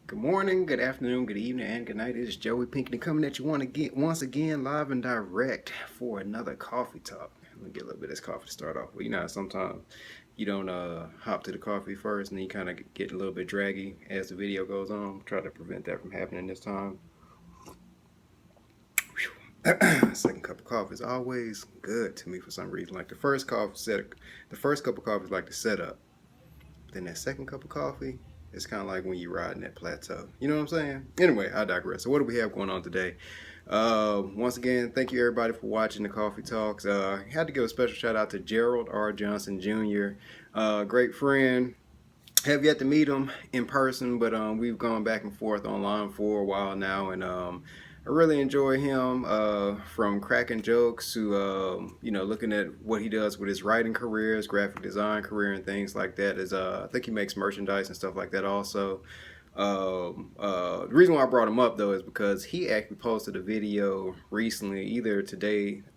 Good morning, good afternoon, good evening, and good night. It is Joey Pinkney coming at you once again, live and direct for another coffee talk. Let me get a little bit of this coffee to start off with. You know how sometimes you don't hop to the coffee first and then you kind of get a little bit draggy as the video goes on. Try to prevent that from happening this time. Second cup of coffee is always good to me for some reason. Like the first cup of coffee is like the setup. Then that second cup of coffee, it's kind of like when you're riding that plateau. You know what I'm saying? Anyway, I digress. So what do we have going on today? Once again, thank you everybody for watching the Coffee Talks. I had to give a special shout out to Gerald R. Johnson Jr., great friend. Have yet to meet him in person, but we've gone back and forth online for a while now, and I really enjoy him. From cracking jokes to looking at what he does with his writing career, his graphic design career, and things like that. Is I think he makes merchandise and stuff like that also. The reason why I brought him up though is because he actually posted a video recently, either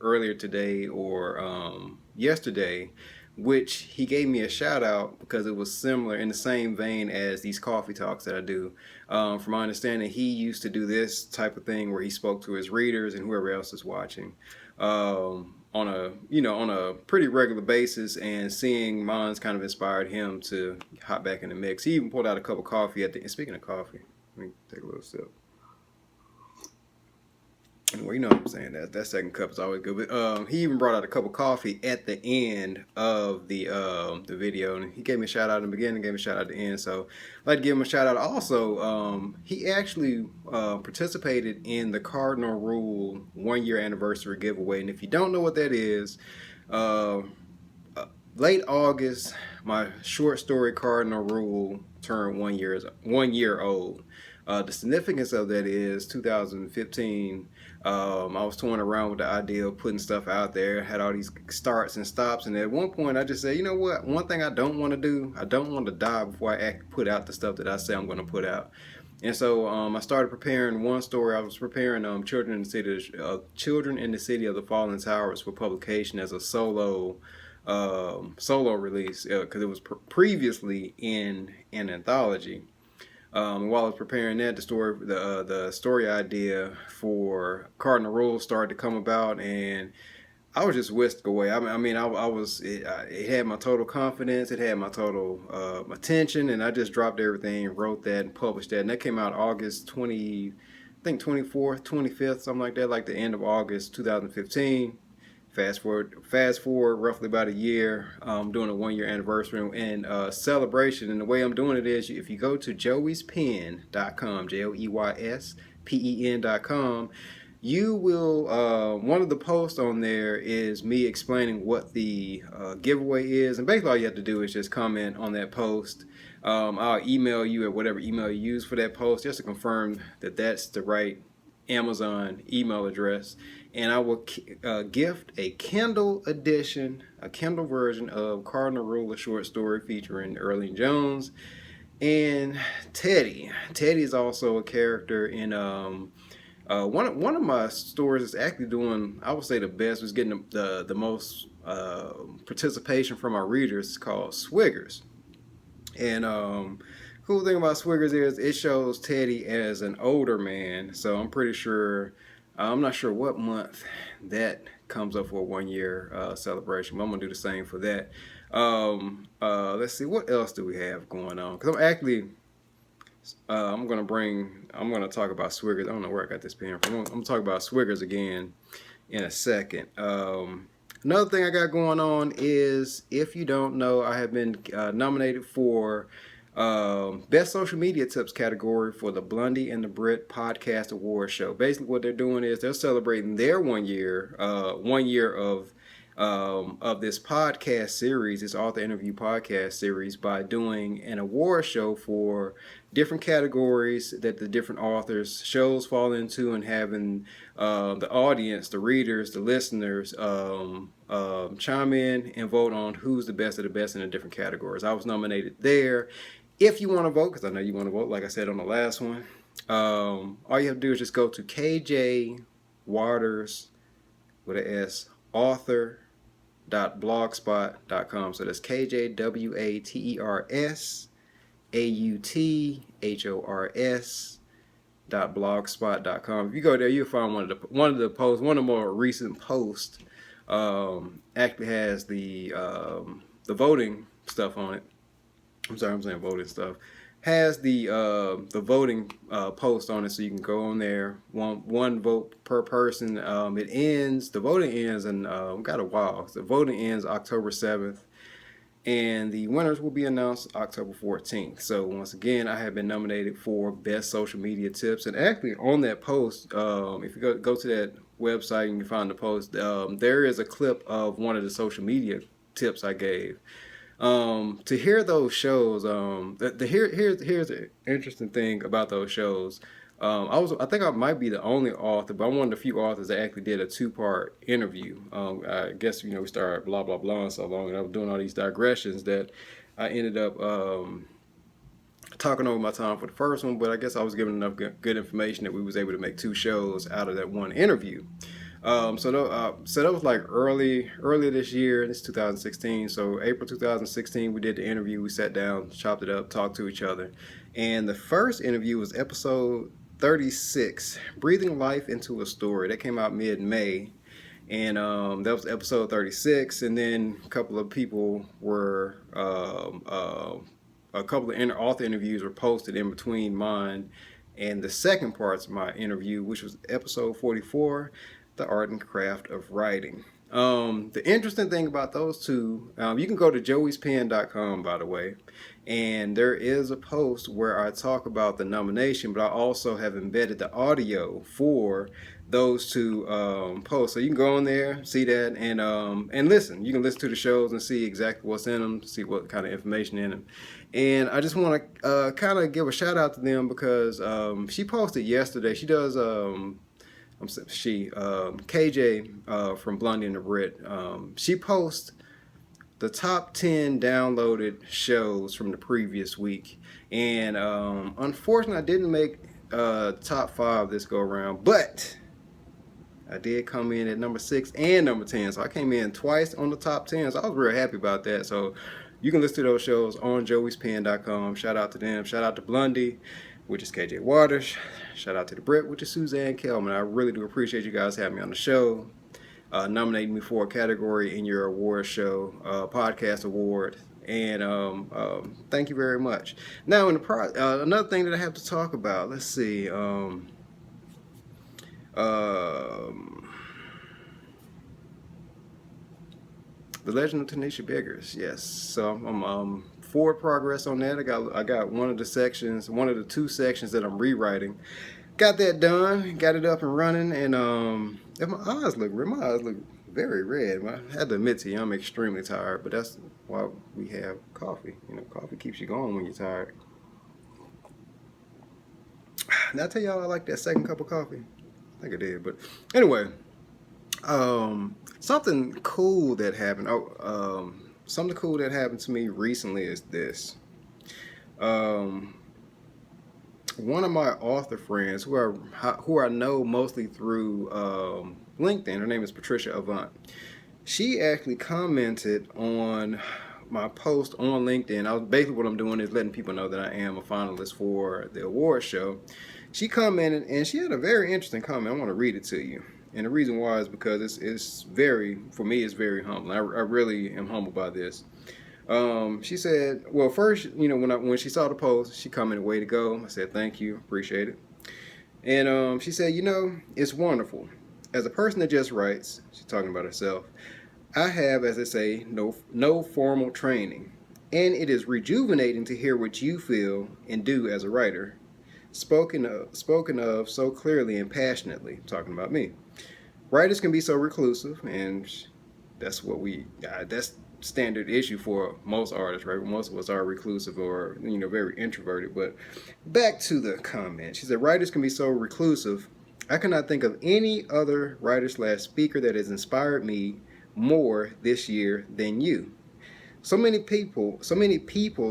earlier today, or yesterday, which he gave me a shout out because it was similar in the same vein as these coffee talks that I do. From my understanding, he used to do this type of thing where he spoke to his readers and whoever else is watching on a pretty regular basis, and seeing mine's kind of inspired him to hop back in the mix. He even pulled out a cup of coffee at the. And speaking of coffee, let me take a little sip. Well, you know what I'm saying. That second cup is always good. But he even brought out a cup of coffee at the end of the video, and he gave me a shout out in the beginning, gave me a shout out at the end. So I'd like to give him a shout out. Also, he actually participated in the Cardinal Rule 1 year anniversary giveaway, and if you don't know what that is, uh, late August, my short story Cardinal Rule turned 1 year old. The significance of that is 2015. I was toying around with the idea of putting stuff out there, had all these starts and stops, and at one point I just said, you know what? One thing I don't want to do, I don't want to die before I put out the stuff that I say I'm going to put out. And so I started preparing one story. I was preparing Children in the City of the Fallen Towers for publication as a solo release because it was previously in an anthology. While I was preparing that, the story idea for Cardinal Rules started to come about, and I was just whisked away. It had my total confidence, it had my total attention, and I just dropped everything, wrote that, and published that, and that came out August 20, I think 24th, 25th, something like that, like the end of August 2015. Fast forward roughly about a year, doing a 1 year anniversary and celebration. And the way I'm doing it is, if you go to joeyspen.com, JOEYSPEN.com, you will, one of the posts on there is me explaining what the giveaway is. And basically all you have to do is just comment on that post. I'll email you at whatever email you use for that post just to confirm that that's the right Amazon email address, and I will gift a Kindle edition, a Kindle version of Cardinal Rule, a short story featuring Erling Jones and Teddy. Teddy is also a character in one of my stories is actually doing, I would say, the best, was getting the most participation from our readers. It's called Swiggers, and cool thing about Swiggers is it shows Teddy as an older man. So I'm pretty sure, I'm not sure what month that comes up for a 1 year celebration, but I'm gonna do the same for that. Let's see, what else do we have going on? Because I'm actually, I'm gonna talk about Swiggers. I don't know where I got this pen from. I'm gonna talk about Swiggers again in a second. Another thing I got going on is, if you don't know, I have been nominated for Best Social Media Tips category for the Blondie and the Brit Podcast Award Show. Basically, what they're doing is they're celebrating their 1 year, 1 year of this podcast series, this author interview podcast series, by doing an award show for different categories that the different authors' shows fall into, and having the audience, the readers, the listeners chime in and vote on who's the best of the best in the different categories. I was nominated there. If you want to vote, because I know you want to vote, like I said on the last one, all you have to do is just go to KJ Waters with an S, author.blogspot.com. So that's KJWATERS authors.blogspot.com. If you go there, you'll find one of the posts, one of the more recent posts. Actually has the voting stuff on it. I'm sorry, I'm saying voting stuff. Has the voting post on it, so you can go on there. One vote per person. The voting ends in got a while. So the voting ends October 7th. And the winners will be announced October 14th. So once again, I have been nominated for Best Social Media Tips. And actually on that post, if you go to that website and you find the post, there is a clip of one of the social media tips I gave. To hear those shows, here's the interesting thing about those shows. I think I might be the only author, but I'm one of the few authors that actually did a 2-part interview. I guess we started blah blah blah and so long, and I was doing all these digressions that I ended up talking over my time for the first one. But I guess I was given enough good information that we was able to make 2 shows out of that one interview. So that was like early this year. This is 2016. So April 2016, we did the interview. We sat down, chopped it up, talked to each other. And the first interview was episode 36, Breathing Life into a Story. That came out mid-May. And that was episode 36. And then a couple of people were, a couple of author interviews were posted in between mine and the second parts of my interview, which was episode 44, The Art and Craft of Writing. The interesting thing about those two, you can go to joeyspen.com, by the way, and there is a post where I talk about the nomination, but I also have embedded the audio for those 2 posts. So you can go on there, see that, and listen. You can listen to the shows and see exactly what's in them, see what kind of information in them. And I just want to kind of give a shout out to them because she posted yesterday. She does KJ from Blondie and the Brit. She posts the top 10 downloaded shows from the previous week, and unfortunately I didn't make top 5 this go around, but I did come in at number 6 and number 10, so I came in twice on the top 10, so I was real happy about that. So you can listen to those shows on joeyspen.com. Shout out to them. Shout out to Blondie, which is KJ Waters. Shout out to the Brit, which is Suzanne Kelman. I really do appreciate you guys having me on the show, nominating me for a category in your award show, podcast award, and thank you very much. Now, another thing that I have to talk about. Let's see. The Legend of Tanisha Biggers. Yes. So I'm forward progress on that. I got one of the 2 sections that I'm rewriting. Got that done. Got it up and running. And if my eyes look very red. I had to admit to you, I'm extremely tired. But that's why we have coffee. Coffee keeps you going when you're tired. Did I tell y'all I like that second cup of coffee? I think I did. But anyway. Something cool that happened. Something cool that happened to me recently is this. One of my author friends, who I know mostly through LinkedIn, her name is Patricia Avant. She actually commented on my post on LinkedIn. Basically what I'm doing is letting people know that I am a finalist for the award show. She commented, and she had a very interesting comment. I want to read it to you. And the reason why is because it's very humbling. I really am humbled by this. She said, well, first, when she saw the post, she commented, "Way to go." I said, "Thank you, appreciate it." And she said, "It's wonderful. As a person that just writes," she's talking about herself, "I have, as they say, no formal training, and it is rejuvenating to hear what you feel and do as a writer, spoken of so clearly and passionately," talking about me. "Writers can be so reclusive," and that's that's standard issue for most artists, right? Most of us are reclusive or very introverted. But back to the comment. She said, "Writers can be so reclusive. I cannot think of any other writer/speaker that has inspired me more this year than you. So many people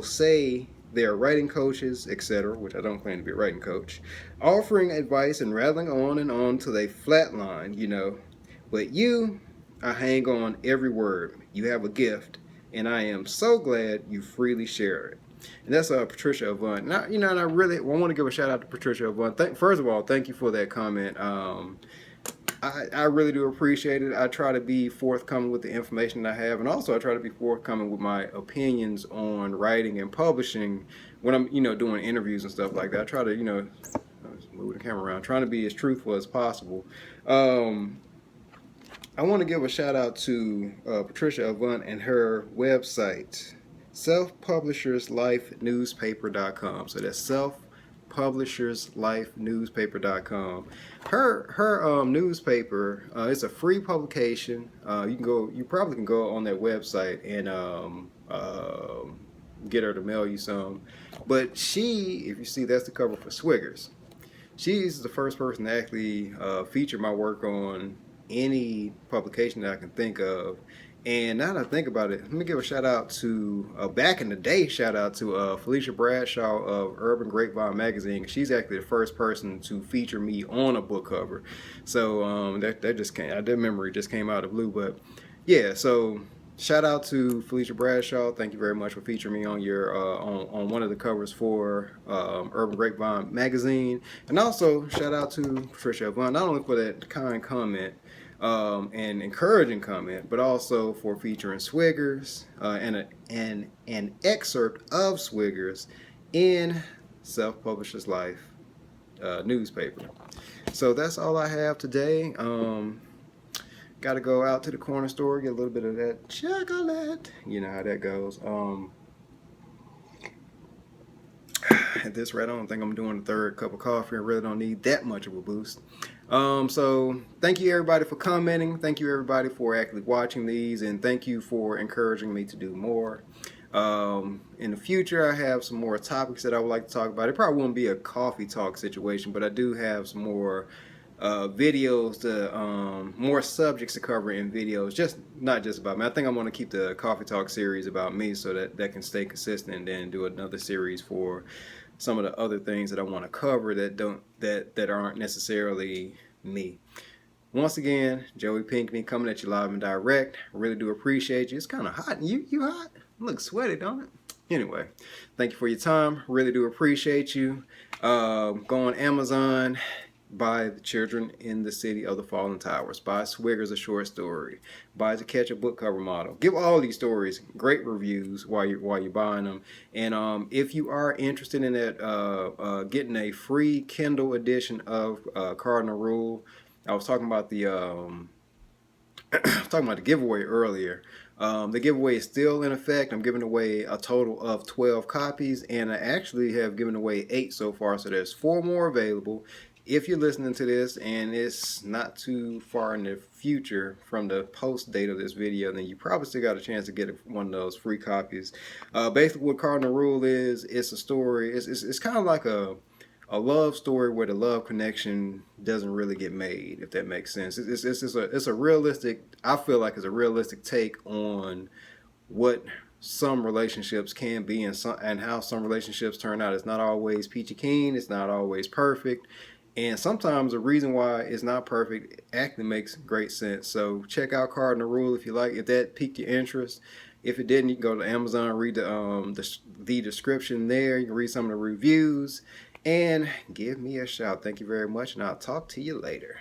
say they are writing coaches, etc., which I don't claim to be a writing coach, offering advice and rattling on and on till they flatline, But you, I hang on every word. You have a gift, and I am so glad you freely share it." and that's Patricia Avant. Now, you know, and I want to give a shout out to Patricia Avant. First of all, thank you for that comment. I really do appreciate it. I try to be forthcoming with the information that I have, and also I try to be forthcoming with my opinions on writing and publishing when I'm, doing interviews and stuff like that. I try to, move the camera around, trying to be as truthful as possible. I want to give a shout out to Patricia Avant and her website, selfpublisherslifenewspaper.com. So that's selfpublisherslifenewspaper.com. Her newspaper, it's a free publication. You probably can go on their website and get her to mail you some. But if you see, that's the cover for Swiggers. She's the first person to actually feature my work on any publication that I can think of. And now that I think about it, let me give a shout out to back in the day. Shout out to Felicia Bradshaw of Urban Grapevine magazine. She's actually the first person to feature me on a book cover. So that just came. That memory just came out of the blue. But yeah, so shout out to Felicia Bradshaw. Thank you very much for featuring me on your on one of the covers for Urban Grapevine magazine. And also shout out to Patricia Avant, not only for that kind comment and encouraging comment, but also for featuring Swiggers and an excerpt of Swiggers in Self-Publisher's Life newspaper. So that's all I have today. Got to go out to the corner store, get a little bit of that chocolate. You know how that goes. At this rate, I don't think I'm doing the third cup of coffee. I really don't need that much of a boost. So thank you everybody for commenting. Thank you everybody for actually watching these, and thank you for encouraging me to do more. In the future, I have some more topics that I would like to talk about. It probably won't be a coffee talk situation, but I do have some more videos more subjects to cover in videos, not just about me. I think I'm going to keep the coffee talk series about me so that can stay consistent, and then do another series for some of the other things that I want to cover that aren't necessarily me. Once again, Joey Pinkney coming at you live and direct. I really do appreciate you. It's kind of hot. You hot? You look sweaty, don't it? Anyway, thank you for your time. Really do appreciate you. Go on Amazon. Buy The Children in the City of the Fallen Towers. Buy Swiggers, a short story. Buy To Catch a book cover model. Give all these stories great reviews while you're buying them. And if you are interested in that, getting a free Kindle edition of Cardinal Rule, I was talking about the giveaway earlier. The giveaway is still in effect. I'm giving away a total of 12 copies, and I actually have given away 8 so far. So there's 4 more available. If you're listening to this and it's not too far in the future from the post date of this video, then you probably still got a chance to get one of those free copies. Basically what Cardinal Rule is, it's a story. It's kind of like a love story where the love connection doesn't really get made, if that makes sense. It's a realistic, I feel like it's a realistic take on what some relationships can be and how some relationships turn out. It's not always peachy keen. It's not always perfect. And sometimes the reason why it's not perfect actually makes great sense. So check out Cardinal Rule if you like, if that piqued your interest. If it didn't, you can go to Amazon, read the description there. You can read some of the reviews and give me a shout. Thank you very much, and I'll talk to you later.